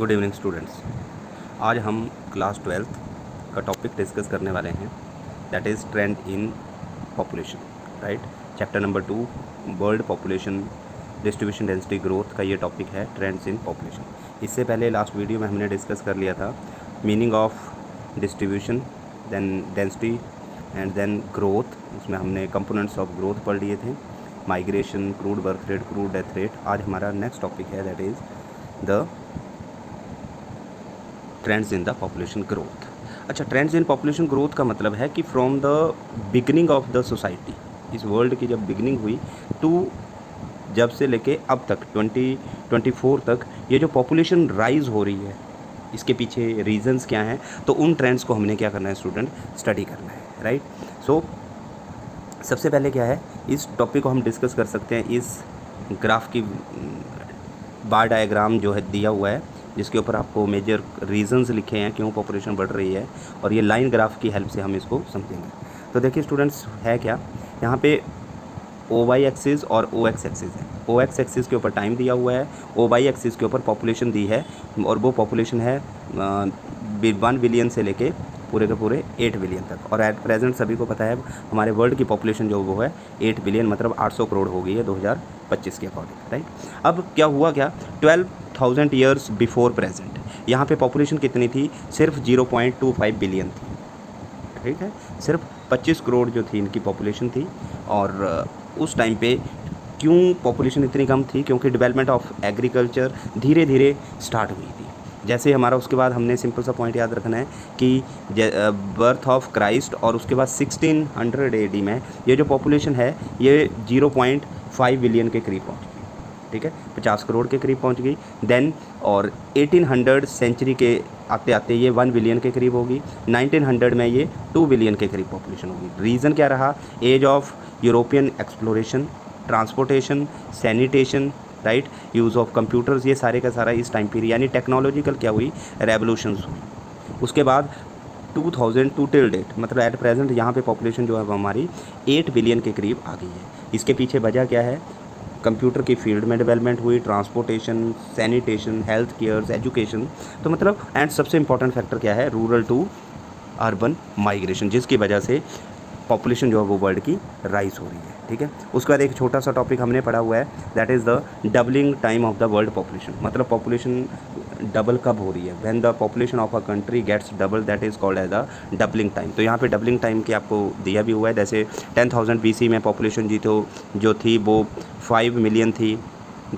Good evening students. आज हम class 12th का टॉपिक डिस्कस करने वाले हैं, that is trend in population, right. Chapter number 2 world population distribution density growth का ये टॉपिक है, ट्रेंड्स इन पॉपुलेशन। इससे पहले लास्ट वीडियो में हमने डिस्कस कर लिया था meaning of distribution, then density and then growth. उसमें हमने कंपोनेंट्स ऑफ ग्रोथ पढ़ लिए थे, migration, crude birth rate, crude death rate. आज हमारा नेक्स्ट टॉपिक है that is the trends in the population growth. अच्छा, ट्रेंड्स इन पॉपुलेशन ग्रोथ का मतलब है कि from the beginning of the society, इस वर्ल्ड की जब बिगनिंग हुई तो जब से लेके अब तक 2024 तक ये जो पॉपुलेशन राइज हो रही है, इसके पीछे रीजंस क्या हैं, तो उन ट्रेंड्स को हमने क्या करना है स्टूडेंट, स्टडी करना है, राइट। सो सबसे पहले क्या है, इस टॉपिक को हम डिस्कस कर सकते हैं इस ग्राफ की बार डायग्राम जो है दिया हुआ है, जिसके ऊपर आपको मेजर रीजंस लिखे हैं क्यों पॉपुलेशन बढ़ रही है, और ये लाइन ग्राफ की हेल्प से हम इसको समझेंगे। तो देखिए स्टूडेंट्स, है क्या यहाँ पे ओ वाई एक्सिस और ओ एक्स एक्सिस है। ओ एक्स एक्सिस के ऊपर टाइम दिया हुआ है, ओ वाई एक्सिस के ऊपर पॉपुलेशन दी है, और वो पॉपुलेशन है 1 बिलियन से लेके पूरे के पूरे 8 बिलियन तक। और एट प्रेजेंट सभी को पता है हमारे वर्ल्ड की पॉपुलेशन जो वो है 8 बिलियन, मतलब 800 करोड़ हो गई है 2025 के अकॉर्डिंग, राइट। अब क्या हुआ, क्या 12,000 ईयर्स बिफोर प्रेजेंट यहाँ पे पॉपुलेशन कितनी थी, सिर्फ 0.25 बिलियन थी, ठीक है। सिर्फ 25 करोड़ जो थी इनकी पॉपुलेशन थी। और उस टाइम पे क्यों पॉपुलेशन इतनी कम थी, क्योंकि डेवलपमेंट ऑफ एग्रीकल्चर धीरे धीरे स्टार्ट हुई थी। जैसे हमारा उसके बाद हमने सिंपल सा पॉइंट याद रखना है कि बर्थ ऑफ क्राइस्ट और उसके बाद 1600 AD में ये जो पॉपुलेशन है ये 0.5 बिलियन के करीब पहुंच गई, ठीक है, 50 करोड़ के करीब पहुंच गई। देन और 1800 सेंचुरी के आते आते ये 1 बिलियन के करीब होगी। 1900 में ये 2 बिलियन के करीब पॉपुलेशन होगी। रीज़न क्या रहा, age of European exploration, transportation, sanitation, right, use of computers, ये सारे का सारा इस टाइम पीरियड, यानी टेक्नोलॉजिकल क्या हुई, रेवोल्यूशंस हुई। उसके बाद 2002 टिल डेट, मतलब एट प्रेजेंट यहाँ पे पॉपुलेशन जो है वो हमारी 8 बिलियन के करीब आ गई है। इसके पीछे वजह क्या है, कंप्यूटर की फील्ड में डेवलपमेंट हुई, transportation, sanitation, health care, education, तो मतलब एंड सबसे इंपॉर्टेंट फैक्टर क्या है, रूरल टू अर्बन माइग्रेशन, जिसकी वजह से पॉपुलेशन जो है वो वर्ल्ड की राइज हो रही है, ठीक है। उसके बाद एक छोटा सा टॉपिक हमने पढ़ा हुआ है, that is the doubling time of the world population, मतलब पॉपुलेशन डबल कब हो रही है, when the population of a country gets double, that is called as the doubling time. तो यहाँ पे डबलिंग टाइम की आपको दिया भी हुआ है, जैसे 10,000 BC में पॉपुलेशन जो थी वो 5 मिलियन थी,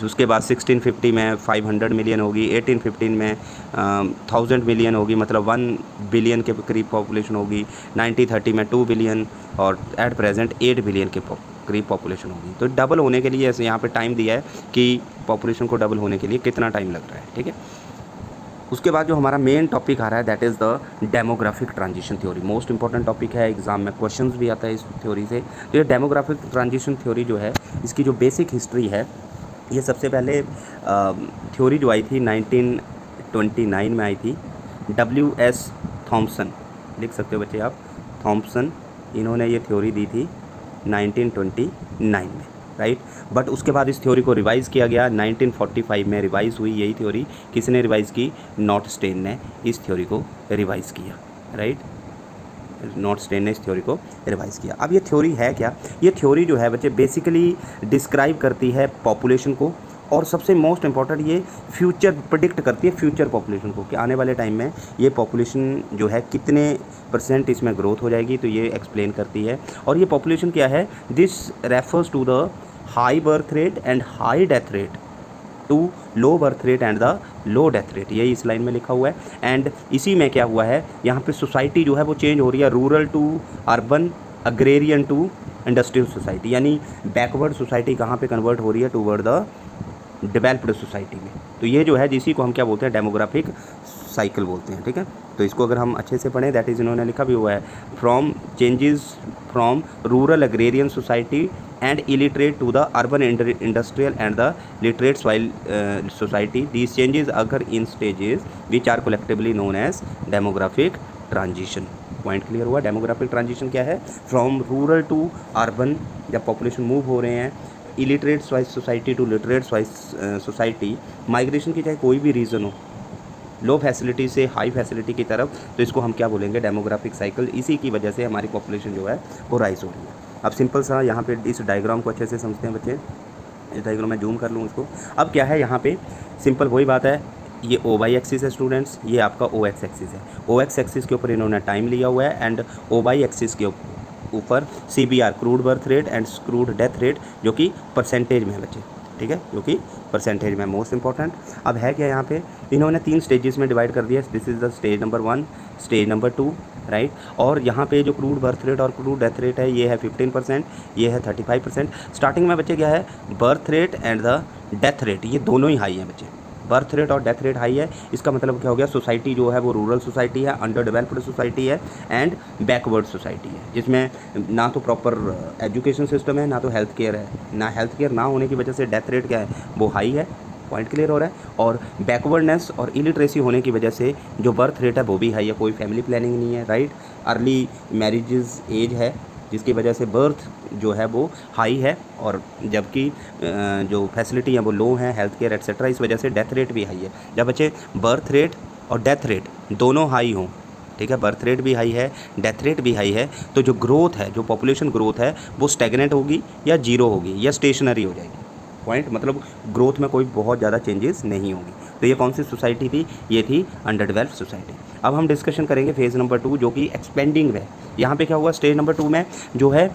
उसके बाद 1650 में 500 मिलियन होगी, 1815 में 1000 मिलियन होगी, मतलब 1 बिलियन के करीब पॉपुलेशन होगी, 1930 में 2 बिलियन, और एट प्रेजेंट 8 बिलियन के करीब पॉपुलेशन होगी। तो डबल होने के लिए ऐसे यहाँ पे टाइम दिया है कि पॉपुलेशन को डबल होने के लिए कितना टाइम लग रहा है, ठीक है। उसके बाद जो हमारा मेन टॉपिक आ रहा है that is the demographic transition theory. Most important topic है, एग्जाम में क्वेश्चंस भी आता है इस थ्योरी से। तो ये डेमोग्राफिक ट्रांजिशन थ्योरी जो है, इसकी जो बेसिक हिस्ट्री है, ये सबसे पहले थ्योरी जो आई थी 1929 में आई थी, WS थॉम्सन, लिख सकते हो बच्चे आप, थॉम्सन, इन्होंने ये थ्योरी दी थी 1929 में, राइट। बट उसके बाद इस थ्योरी को रिवाइज़ किया गया, 1945 में रिवाइज़ हुई यही थ्योरी। किसने रिवाइज़ की, नॉर्थ स्टेन ने इस थ्योरी को रिवाइज़ किया, राइट। नॉर्थ स्टेन ने इस थ्योरी को रिवाइज़ किया। अब ये थ्योरी है क्या, ये थ्योरी जो है बच्चे बेसिकली डिस्क्राइब करती है पॉपुलेशन को, और सबसे मोस्ट इंपॉर्टेंट ये फ्यूचर प्रेडिक्ट करती है फ्यूचर पॉपुलेशन को, कि आने वाले टाइम में ये पॉपुलेशन जो है कितने % इसमें ग्रोथ हो जाएगी, तो ये एक्सप्लेन करती है। और ये पॉपुलेशन क्या है, this refers to the high birth rate and high death rate to low birth rate and the low death rate, यही इस लाइन में लिखा हुआ है। एंड इसी में क्या हुआ है, यहाँ पे सोसाइटी जो है वो चेंज हो रही है, rural to urban, agrarian to industrial society, यानी बैकवर्ड सोसाइटी कहाँ पे कन्वर्ट हो रही है, टूवर्ड द डेवलप्ड सोसाइटी में। तो ये जो है जिसी को हम क्या बोलते हैं, डेमोग्राफिक साइकिल बोलते हैं, ठीक है। तो इसको अगर हम अच्छे से पढ़ें, दैट इज़ इन्होंने लिखा भी हुआ है, from changes from rural agrarian society and illiterate to the urban industrial and the literate soil society. These changes occur in stages which are collectively known as demographic transition. Point clear हुआ। Demographic transition क्या है, from rural to urban, जब population move हो रहे हैं, illiterate society to literate society, migration की चाहे कोई भी रीज़न हो, लो फैसिलिटी से हाई फैसिलिटी की तरफ, तो इसको हम क्या बोलेंगे, डेमोग्राफिक साइकिल। इसी की वजह से हमारी पॉपुलेशन जो है वो राइज हो रही है। अब सिंपल सा यहाँ पे इस डायग्राम को अच्छे से समझते हैं बच्चे। इस डायग्राम में जूम कर लूँ इसको। अब क्या है यहाँ पे, सिंपल वही बात है, ये ओ वाई एक्सिस है स्टूडेंट्स, ये आपका ओ एक्स एक्सिस है। ओ एक्स एक्सिस के ऊपर इन्होंने टाइम लिया हुआ है एंड ओ वाई एक्सिस के ऊपर CBR crude birth rate and crude death rate, जो कि परसेंटेज में है बच्चे, ठीक है, जो कि परसेंटेज में मोस्ट इंपॉर्टेंट। अब है क्या यहाँ पे, इन्होंने 3 स्टेजेस में डिवाइड कर दिया। This is the stage number 1, stage number 2, right. और यहाँ पे जो क्रूड बर्थ रेट और क्रूड डेथ रेट है, ये है 15%, ये है 35%। स्टार्टिंग में बच्चे क्या है, birth rate and the death rate, ये दोनों ही हाई हैं बच्चे। बर्थ रेट और डेथ रेट हाई है, इसका मतलब क्या हो गया, सोसाइटी जो है वो रूरल सोसाइटी है, अंडर डेवलप्ड सोसाइटी है एंड बैकवर्ड सोसाइटी है, जिसमें ना तो प्रॉपर एजुकेशन सिस्टम है, ना तो हेल्थ केयर है। ना हेल्थ केयर ना होने की वजह से डेथ रेट क्या है, वो हाई है। पॉइंट क्लियर हो रहा है। और बैकवर्डनेस और इलिटरेसी होने की वजह से जो बर्थ रेट है वो भी हाई है, कोई फैमिली प्लानिंग नहीं है, राइट। अर्ली मैरिजेस एज है, जिसकी वजह से बर्थ जो है वो हाई है, और जबकि जो फैसिलिटी है वो लो है, हेल्थ केयर एक्सेट्रा, इस वजह से डेथ रेट भी हाई है। जब बच्चे बर्थ रेट और डेथ रेट दोनों हाई हों, ठीक है, बर्थ रेट भी हाई है, डेथ रेट भी हाई है, तो जो ग्रोथ है, जो पॉपुलेशन ग्रोथ है, वो स्टैग्नेंट होगी या जीरो होगी या स्टेशनरी हो जाएगी। पॉइंट मतलब ग्रोथ में कोई बहुत ज़्यादा चेंजेस नहीं होंगी। तो ये कौन सी सोसाइटी थी, ये थी अंडर डेवलप्ड सोसाइटी। अब हम डिस्कशन करेंगे फेज़ नंबर 2, जो कि एक्सपेंडिंग है। यहाँ पे क्या हुआ, स्टेज नंबर 2 में जो है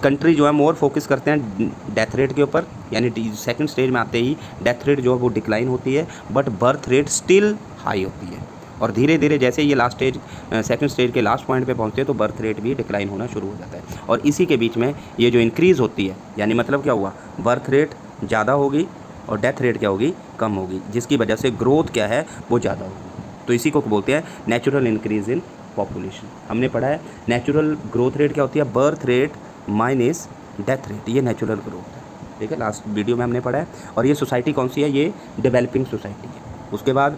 कंट्री जो है मोर फोकस करते हैं डेथ रेट के ऊपर, यानी सेकंड स्टेज में आते ही डेथ रेट जो है वो डिक्लाइन होती है, but birth rate still high होती है। और धीरे धीरे जैसे ये लास्ट स्टेज, सेकंड स्टेज के लास्ट पॉइंट पे पहुँचते हैं तो बर्थ रेट भी डिक्लाइन होना शुरू हो जाता है। और इसी के बीच में ये जो इंक्रीज़ होती है, यानी मतलब क्या हुआ, बर्थ रेट ज़्यादा होगी और डेथ रेट क्या होगी, कम होगी, जिसकी वजह से ग्रोथ क्या है वो ज़्यादा होगी। तो इसी को बोलते हैं नेचुरल इंक्रीज़ इन पॉपुलेशन। हमने पढ़ा है नेचुरल ग्रोथ रेट क्या होती है, birth rate minus death rate, ये नेचुरल ग्रोथ है, ठीक है, लास्ट वीडियो में हमने पढ़ा है। और ये सोसाइटी कौन सी है, ये डेवलपिंग सोसाइटी है। उसके बाद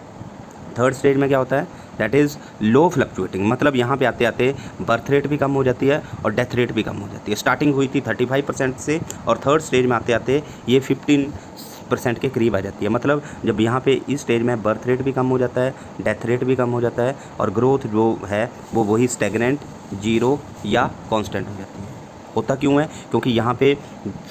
थर्ड स्टेज में क्या होता है, दैट इज़ लो फ्लक्चुएटिंग, मतलब यहाँ पे आते आते बर्थ रेट भी कम हो जाती है और डेथ रेट भी कम हो जाती है। स्टार्टिंग हुई थी 35% से, और थर्ड स्टेज में आते आते ये 15% के करीब आ जाती है। मतलब जब यहाँ पे इस स्टेज में बर्थ रेट भी कम हो जाता है, डेथ रेट भी कम हो जाता है, और ग्रोथ जो है वो वही स्टेगनेंट, जीरो या कांस्टेंट हो जाती है। होता क्यों है, क्योंकि यहाँ पे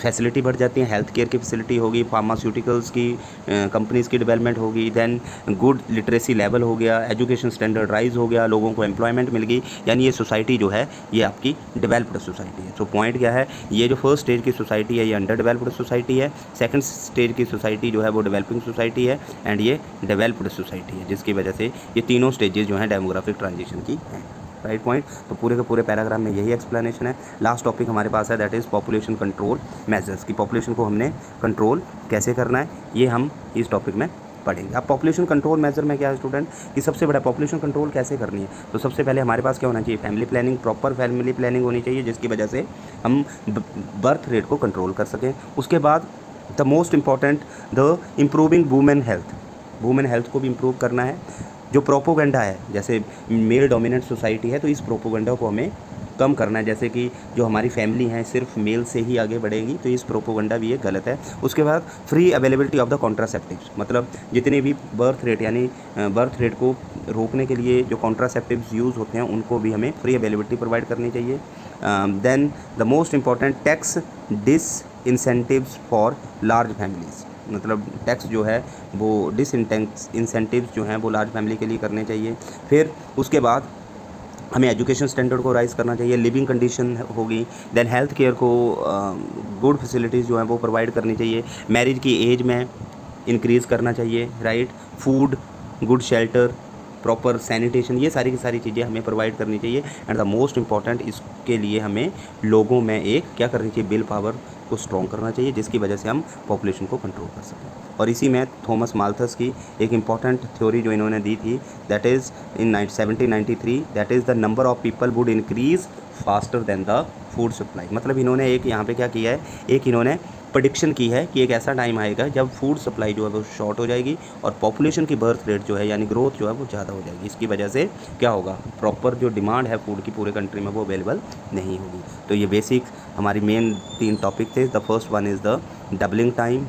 फैसिलिटी बढ़ जाती है, हेल्थ केयर की फैसिलिटी होगी, फार्मास्यूटिकल्स की कंपनीज़ की डेवलपमेंट होगी, देन गुड लिटरेसी लेवल हो गया, एजुकेशन स्टैंडर्ड राइज हो गया, लोगों को एम्प्लॉयमेंट मिल गई, यानी ये सोसाइटी जो है ये आपकी डेवलप्ड सोसाइटी है। तो पॉइंट क्या है, ये जो फर्स्ट स्टेज की सोसाइटी है ये अंडर डेवलप्ड सोसाइटी है, सेकंड स्टेज की सोसाइटी जो है वो डेवलपिंग सोसाइटी है, एंड ये डेवलप्ड सोसाइटी है, जिसकी वजह से ये तीनों स्टेजेस जो हैं डेमोग्राफिक ट्रांजिशन की हैं। Right point. तो पूरे के पूरे पैराग्राफ में यही एक्सप्लेनेशन है। लास्ट टॉपिक हमारे पास है, that is population control measures, की पॉपुलेशन को हमने कंट्रोल कैसे करना है, ये हम इस टॉपिक में पढ़ेंगे। अब पॉपुलेशन कंट्रोल मेजर में क्या है स्टूडेंट, कि सबसे बड़ा पॉपुलेशन कंट्रोल कैसे करनी है, तो सबसे पहले हमारे पास क्या होना चाहिए, family planning, proper family planning होनी चाहिए, जिसकी वजह से हम बर्थ रेट को कंट्रोल कर सकें। उसके बाद the most important, the improving women health, women health को भी इम्प्रूव करना है। जो प्रोपोगंडा है, जैसे मेल डोमिनेंट सोसाइटी है तो इस प्रोपोगंडा को हमें कम करना है, जैसे कि जो हमारी फैमिली है सिर्फ मेल से ही आगे बढ़ेगी, तो इस प्रोपोगंडा भी ये गलत है। उसके बाद free availability of the contraceptives, मतलब जितने भी बर्थ रेट यानी बर्थ रेट को रोकने के लिए जो कॉन्ट्रासेप्टिव्स यूज़ होते हैं उनको भी हमें फ्री अवेलेबिलिटी प्रोवाइड करनी चाहिए। Then the most important, tax disincentives for large families, मतलब टैक्स जो है वो इंसेंटिव्स जो हैं वो लार्ज फैमिली के लिए करने चाहिए। फिर उसके बाद हमें एजुकेशन स्टैंडर्ड को राइज़ करना चाहिए, लिविंग कंडीशन होगी, देन हेल्थ केयर को गुड फैसिलिटीज़ जो हैं वो प्रोवाइड करनी चाहिए, मैरिज की एज में इंक्रीज़ करना चाहिए, right, food, good shelter, proper sanitation, ये सारी की सारी चीज़ें हमें प्रोवाइड करनी चाहिए। एंड द मोस्ट इम्पॉर्टेंट, इसके लिए हमें लोगों में एक क्या करनी चाहिए, विल पावर को स्ट्रॉन्ग करना चाहिए, जिसकी वजह से हम पॉपुलेशन को कंट्रोल कर सकें। और इसी में थॉमस माल्थस की एक इम्पॉर्टेंट थ्योरी जो इन्होंने दी थी, that is in 1793, that is the number of people would increase faster than the food supply. मतलब इन्होंने एक यहाँ पे क्या किया है, एक इन्होंने प्रेडिक्शन की है कि एक ऐसा टाइम आएगा जब फूड सप्लाई जो है वो शॉर्ट हो जाएगी और पॉपुलेशन की बर्थ रेट जो है यानी ग्रोथ जो है वो ज़्यादा हो जाएगी। इसकी वजह से क्या होगा, प्रॉपर जो डिमांड है फूड की पूरे कंट्री में वो अवेलेबल नहीं होगी। तो ये बेसिक हमारी मेन 3 टॉपिक थे। The first one is the doubling time,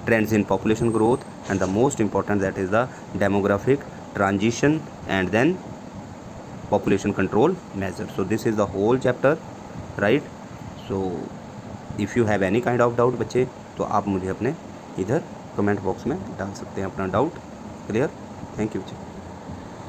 trends in population growth, and the most important, that is the demographic transition and then population control measures. So this is the whole chapter, right? So if you have any kind of doubt बच्चे, तो आप मुझे अपने इधर comment box में डाल सकते हैं अपना डाउट. क्लियर? थैंक यू बच्चे.